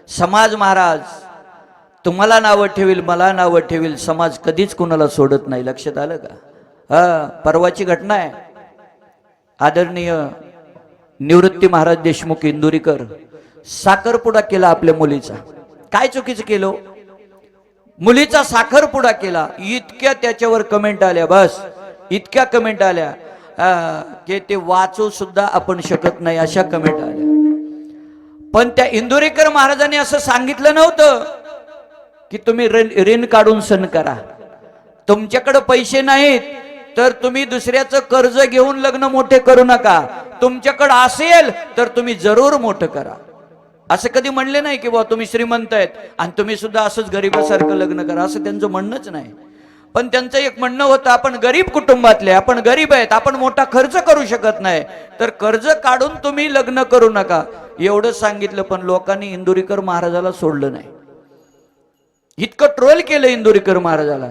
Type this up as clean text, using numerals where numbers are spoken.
समाज महाराज तुम्हाला नावं ठेवील, मला नावं ठेवील, समाज कधीच कुणाला सोडत नाही. लक्षात आलं का? परवाची घटना आहे. आदरणीय निवृत्ती महाराज देशमुख इंदुरीकर साखरपुडा केला आपल्या मुलीचा. काय चुकीचं केलं? मुलीचा साखरपुडा केला. इतक्या त्याच्यावर कमेंट आल्या, बस इतक्या कमेंट आल्या की ते वाचू सुद्धा आपण शकत नाही, अशा कमेंट आल्या. पण त्या इंदुरीकर महाराजांनी असं सांगितलं नव्हतं की तुम्ही ऋण काढून सण करा. तुमच्याकडे पैसे नाहीत तर तुम्ही दुसऱ्याचं कर्ज घेऊन लग्न मोठे करू नका. तुमच्याकडे असेल तर तुम्ही जरूर मोठं करा. असं कधी म्हणले नाही की बाबा तुम्ही श्रीमंत आहेत आणि तुम्ही सुद्धा असंच गरीबासारखं लग्न करा, असं त्यांचं म्हणणंच नाही. पण त्यांचं एक म्हणणं होतं, आपण गरीब कुटुंबातले, आपण गरीब आहेत, आपण मोठा खर्च करू शकत नाही, तर कर्ज काढून तुम्ही लग्न करू नका, एवढंच सांगितलं. पण लोकांनी इंदुरीकर महाराजाला सोडलं नाही. इतकं ट्रोल केलं इंदुरीकर महाराजाला.